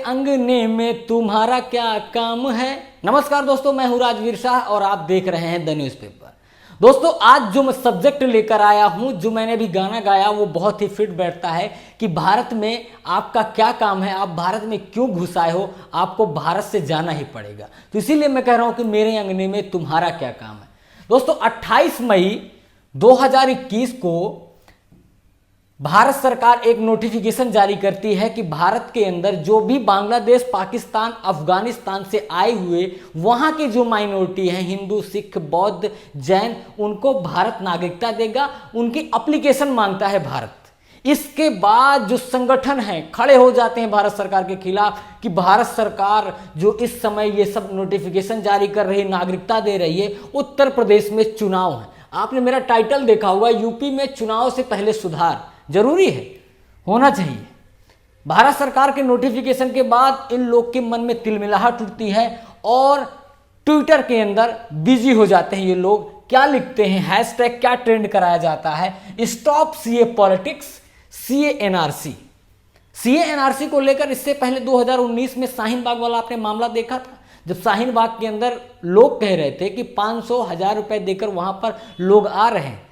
अंगने में तुम्हारा क्या काम है। नमस्कार दोस्तों, मैं हूं राजवीर शाह और आप देख रहे हैं द न्यूज़पेपर। दोस्तों, आज जो मैं सब्जेक्ट लेकर आया हूं, जो मैंने भी गाना गाया, वो बहुत ही फिट बैठता है कि भारत में आपका क्या काम है, आप भारत में क्यों घुस आए हो, आपको भारत से जाना ही पड़ेगा। तो इसीलिए मैं कह रहा हूं कि मेरे अंगने में तुम्हारा क्या काम है। दोस्तों, 28 मई 2021 को भारत सरकार एक नोटिफिकेशन जारी करती है कि भारत के अंदर जो भी बांग्लादेश, पाकिस्तान, अफगानिस्तान से आए हुए वहां के जो माइनॉरिटी हैं, हिंदू, सिख, बौद्ध, जैन, उनको भारत नागरिकता देगा। उनकी एप्लीकेशन मांगता है भारत। इसके बाद जो संगठन हैं खड़े हो जाते हैं भारत सरकार के खिलाफ कि भारत सरकार जो इस समय ये सब नोटिफिकेशन जारी कर रही है, नागरिकता दे रही है। उत्तर प्रदेश में चुनाव है, आपने मेरा टाइटल देखा हुआ, यूपी में चुनाव से पहले सुधार जरूरी है, होना चाहिए। भारत सरकार के नोटिफिकेशन के बाद इन लोग के मन में तिलमिलाहट उठती है और ट्विटर के अंदर बिजी हो जाते हैं ये लोग। क्या लिखते हैं, हैशटैग क्या ट्रेंड कराया जाता है, stop CA politics, CA NRC. CA NRC को लेकर इससे पहले 2019 में शाहीन बाग वाला आपने मामला देखा था, जब शाहीन बाग के अंदर लोग कह रहे थे कि 500,000 रुपए देकर वहां पर लोग आ रहे हैं।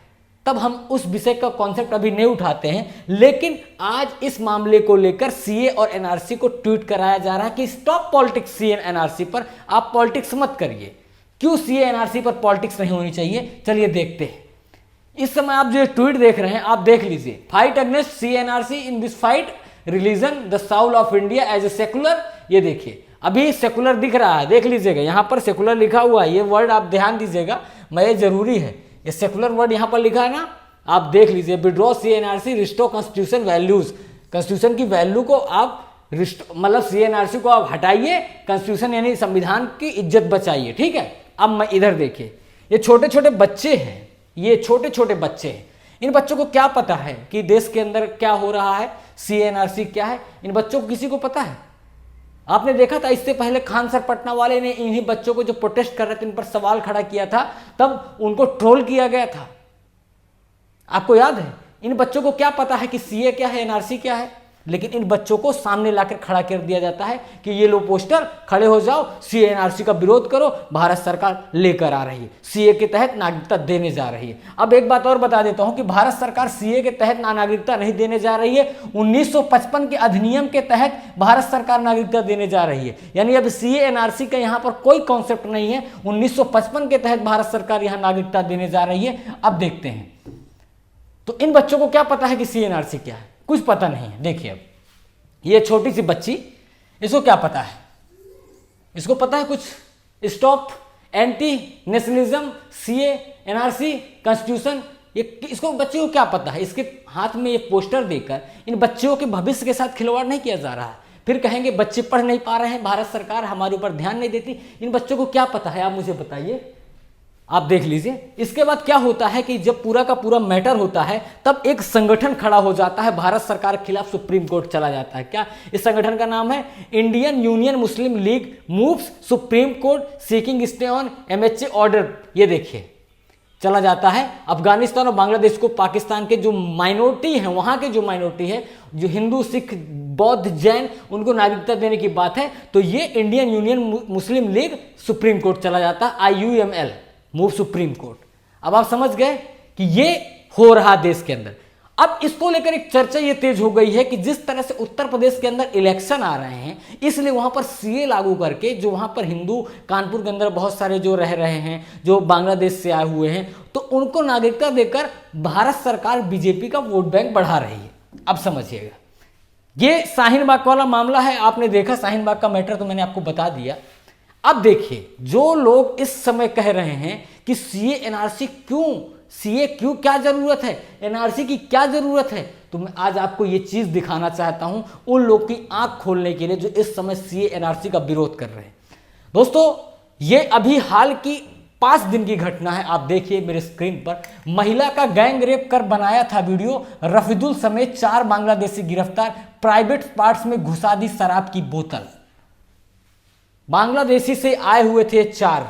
तब हम उस विषय का कॉन्सेप्ट अभी नहीं उठाते हैं, लेकिन आज इस मामले को लेकर सीए और एनआरसी को ट्वीट कराया जा रहा है कि स्टॉप पॉलिटिक्स सीए एनआरसी पर, आप पॉलिटिक्स मत करिए। क्यों सीए एनआरसी पर पॉलिटिक्स नहीं होनी चाहिए, चलिए देखते हैं। इस समय आप जो ट्वीट देख रहे हैं, आप देख लीजिए, fight against CAA NRC in this fight religion the south of India as a secular. ये देखिए, अभी सेकुलर दिख रहा है, देख लीजिएगा, यहां पर सेकुलर लिखा हुआ है, ये वर्ड आप ध्यान दीजिएगा, ये जरूरी है। ये सेकुलर वर्ड यहां पर लिखा है ना, आप देख लीजिए। Withdraw CNRC, restore constitution values. Constitution की वैल्यू को आप मतलब सीएनआरसी को आप हटाइए, कॉन्स्टिट्यूशन यानी संविधान की इज्जत बचाइए, ठीक है। अब मैं इधर देखिए, ये छोटे छोटे बच्चे हैं, ये छोटे छोटे बच्चे हैं। इन बच्चों को क्या पता है कि देश के अंदर क्या हो रहा है, सीएनआरसी क्या है, इन बच्चों को किसी को पता है? आपने देखा था इससे पहले खान सर पटना वाले ने इन्हीं बच्चों को जो प्रोटेस्ट कर रहे थे, इन पर सवाल खड़ा किया था, तब उनको ट्रोल किया गया था, आपको याद है? इन बच्चों को क्या पता है कि सीए क्या है, एनआरसी क्या है? लेकिन इन बच्चों को सामने लाकर खड़ा कर दिया जाता है कि ये लो पोस्टर, खड़े हो जाओ, सीए एनआरसी का विरोध करो, भारत सरकार लेकर आ रही है, सीए के तहत नागरिकता देने जा रही है। अब एक बात और बता देता हूं कि भारत सरकार सीए के तहत नागरिकता नहीं देने जा रही है, 1955 के अधिनियम के तहत भारत सरकार नागरिकता देने जा रही है। यानी अब सीए एनआरसी का यहां पर कोई कॉन्सेप्ट नहीं है, 1955 के तहत भारत सरकार यहां नागरिकता देने जा रही है। अब देखते हैं, तो इन बच्चों को क्या पता है कि सीएनआरसी क्या है? कुछ पता नहीं है। देखिए, अब ये छोटी सी बच्ची, इसको क्या पता है? इसको पता है कुछ? Stop anti nationalism, CA, NRC, constitution, ये इसको, बच्चे को क्या पता है? इसके हाथ में ये पोस्टर देकर इन बच्चों के भविष्य के साथ खिलवाड़ नहीं किया जा रहा है। फिर कहेंगे बच्चे पढ़ नहीं पा रहे हैं, भारत सरकार हमारे ऊपर ध्यान नहीं देती। इन बच्चों को क्या पता है, आप मुझे बताइए। आप देख लीजिए, इसके बाद क्या होता है कि जब पूरा का पूरा मैटर होता है, तब एक संगठन खड़ा हो जाता है, भारत सरकार के खिलाफ सुप्रीम कोर्ट चला जाता है। क्या इस संगठन का नाम है? Indian union Muslim league moves supreme court seeking stay on MHA order. ये देखिए, चला जाता है। अफगानिस्तान और बांग्लादेश को, पाकिस्तान के जो माइनॉरिटी है, वहां के जो माइनॉरिटी है, जो हिंदू, सिख, बौद्ध, जैन, उनको नागरिकता देने की बात है, तो ये इंडियन यूनियन मुस्लिम लीग सुप्रीम कोर्ट चला जाता है, IUML मूव सुप्रीम कोर्ट। अब आप समझ गए कि ये हो रहा देश के अंदर। अब इसको लेकर एक चर्चा ये तेज हो गई है कि जिस तरह से उत्तर प्रदेश के अंदर इलेक्शन आ रहे हैं, इसलिए वहां पर सीए लागू करके, जो वहां पर हिंदू, कानपुर के अंदर बहुत सारे जो रह रहे हैं, जो बांग्लादेश से आए हुए हैं, तो उनको नागरिकता देकर भारत सरकार बीजेपी का वोट बैंक बढ़ा रही है। अब समझिएगा, ये शाहीन बाग वाला मामला है, आपने देखा शाहीन बाग का मैटर, तो मैंने आपको बता दिया। अब देखिए, जो लोग इस समय कह रहे हैं कि सीए एनआरसी क्यों, सीए क्यों, क्या जरूरत है, एनआरसी की क्या जरूरत है, तो मैं आज आपको ये चीज दिखाना चाहता हूं, उन लोग की आंख खोलने के लिए जो इस समय सीए एनआरसी का विरोध कर रहे हैं। दोस्तों, ये अभी हाल की 5 दिन की घटना है। आप देखिए मेरे स्क्रीन पर, महिला का गैंग रेप कर बनाया था वीडियो, रफीदुल समेत 4 बांग्लादेशी गिरफ्तार, प्राइवेट पार्ट्स में घुसा दी शराब की बोतल। बांग्लादेशी से आए हुए थे 4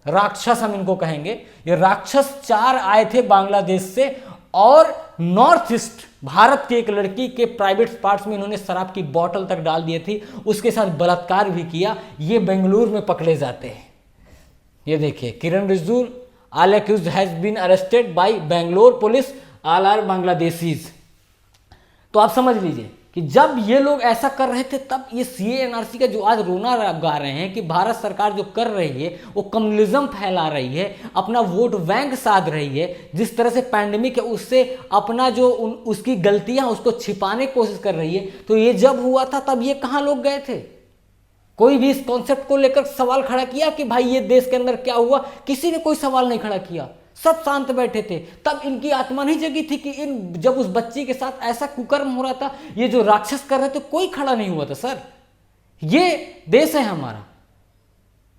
राक्षस, हम इनको कहेंगे, ये राक्षस 4 आए थे बांग्लादेश से और नॉर्थ ईस्ट भारत की एक लड़की के प्राइवेट पार्ट्स में इन्होंने शराब की बोतल तक डाल दी थी, उसके साथ बलात्कार भी किया। ये बेंगलुरु में पकड़े जाते हैं। ये देखिए, Kiren Rijiju all accused has been arrested by Bangalore police, all are Bangladeshis. तो आप समझ लीजिए कि जब ये लोग ऐसा कर रहे थे तब ये सीए एनआरसी का जो आज रोना गा रहे हैं कि भारत सरकार जो कर रही है वो कम्युनिज्म फैला रही है, अपना वोट बैंक साध रही है, जिस तरह से पैंडेमिक है उससे अपना जो उसकी गलतियां उसको छिपाने की कोशिश कर रही है। तो ये जब हुआ था तब ये कहाँ लोग गए थे? कोई भी इस कॉन्सेप्ट को लेकर सवाल खड़ा किया कि भाई ये देश के अंदर क्या हुआ? किसी ने कोई सवाल नहीं खड़ा किया, सब शांत बैठे थे। तब इनकी आत्मा नहीं जगी थी कि इन जब उस बच्ची के साथ ऐसा कुकर्म हो रहा था, ये जो राक्षस कर रहे थे, कोई खड़ा नहीं हुआ था। सर, ये देश है हमारा।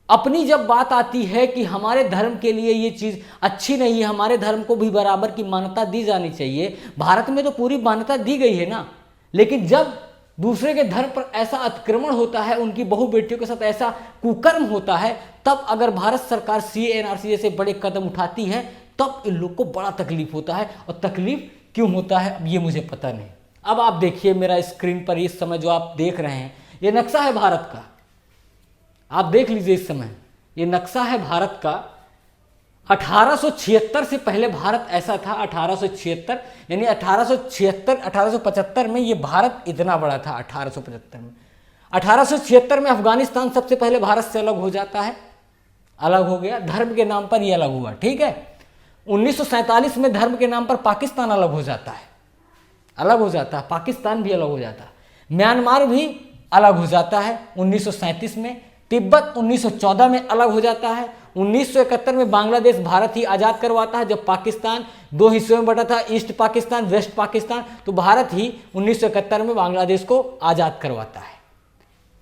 अपनी जब बात आती है कि हमारे धर्म के लिए ये चीज अच्छी नहीं है, हमारे धर्म को भी बराबर की मान्यता दी जानी चाहिए, भारत में तो पूरी मान्यता दी गई है ना, लेकिन जब दूसरे के धर्म पर ऐसा अतिक्रमण होता है, उनकी बहु बेटियों के साथ ऐसा कुकर्म होता है, तब अगर भारत सरकार सीएनआरसी जैसे बड़े कदम उठाती है तब इन लोग को बड़ा तकलीफ होता है। और तकलीफ क्यों होता है अब ये मुझे पता नहीं। अब आप देखिए मेरा स्क्रीन पर इस समय जो आप देख रहे हैं ये नक्शा है भारत का, आप देख लीजिए इस समय ये नक्शा है भारत का। 1876 से पहले भारत ऐसा था, 1876 यानी 1875 में ये भारत इतना बड़ा था। 1875 में 1876 में अफगानिस्तान सबसे पहले भारत से अलग हो जाता है, अलग हो गया, धर्म के नाम पर ये अलग हुआ, ठीक है। 1947 में धर्म के नाम पर पाकिस्तान अलग हो जाता है, अलग हो जाता है, पाकिस्तान भी अलग हो जाता है, म्यांमार भी अलग हो जाता है 1937 में, तिब्बत 1914 में अलग हो जाता है, 1971 में बांग्लादेश भारत ही आज़ाद करवाता है जब पाकिस्तान दो हिस्सों में बटा था, ईस्ट पाकिस्तान वेस्ट पाकिस्तान, तो भारत ही 1971 में बांग्लादेश को आज़ाद करवाता है।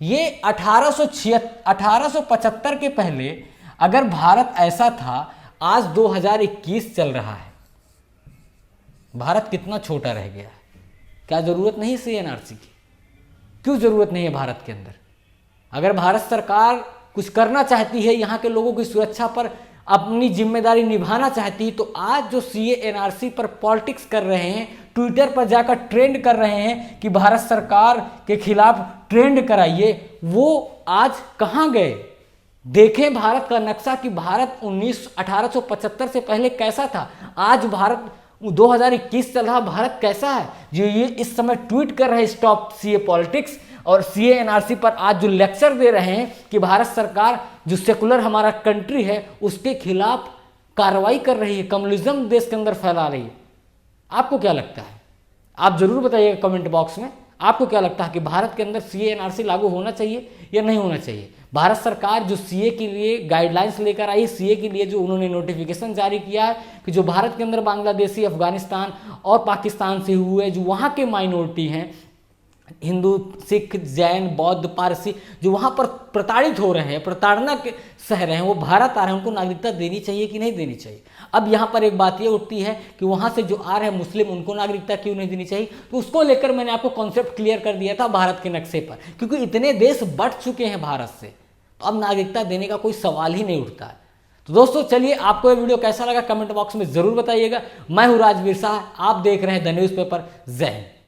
ये 1875 के पहले अगर भारत ऐसा था, आज 2021 चल रहा है, भारत कितना छोटा रह गया है। क्या ज़रूरत नहीं सीएनआरसी की? क्यों ज़रूरत नहीं है भारत के अंदर? अगर भारत सरकार कुछ करना चाहती है, यहाँ के लोगों की सुरक्षा पर अपनी जिम्मेदारी निभाना चाहती है, तो आज जो सीएनआरसी पर पॉलिटिक्स कर रहे हैं, ट्विटर पर जाकर ट्रेंड कर रहे हैं कि भारत सरकार के खिलाफ ट्रेंड कराइए, वो आज कहाँ गए? देखें भारत का नक्शा कि भारत 1875 से पहले कैसा था, आज भारत 2021 चल रहा, भारत कैसा है? जो ये इस समय ट्वीट कर रहे हैं स्टॉप सीए पॉलिटिक्स और सीएनआरसी पर आज जो लेक्चर दे रहे हैं कि भारत सरकार जो सेकुलर हमारा कंट्री है उसके खिलाफ कार्रवाई कर रही है, कम्युनिज्म देश के अंदर फैला रही है। आपको क्या लगता है? आप जरूर बताइएगा कमेंट बॉक्स में, आपको क्या लगता है कि भारत के अंदर सीएनआरसी लागू होना चाहिए या नहीं होना चाहिए? भारत सरकार जो सीए के लिए गाइडलाइंस लेकर आई, सीए के लिए जो उन्होंने नोटिफिकेशन जारी किया है कि जो भारत के अंदर बांग्लादेशी, अफगानिस्तान और पाकिस्तान से हुए जो वहाँ के माइनॉरिटी हैं, हिंदू, सिख, जैन, बौद्ध, पारसी, जो वहाँ पर प्रताड़ित हो रहे हैं, प्रताड़ना के सह रहे हैं, वो भारत आ रहे हैं, उनको नागरिकता देनी चाहिए कि नहीं देनी चाहिए? अब यहाँ पर एक बात ये उठती है कि वहाँ से जो आ रहे हैं मुस्लिम, उनको नागरिकता क्यों नहीं देनी चाहिए? तो उसको लेकर मैंने आपको कॉन्सेप्ट क्लियर कर दिया था भारत के नक्शे पर, क्योंकि इतने देश बढ़ चुके हैं भारत से, तो अब नागरिकता देने का कोई सवाल ही नहीं उठता है। तो दोस्तों चलिए, आपको ये वीडियो कैसा लगा कमेंट बॉक्स में जरूर बताइएगा। मैं हूँ राजवीर शाह, आप देख रहे हैं द न्यूज़पेपर। जय हिंद।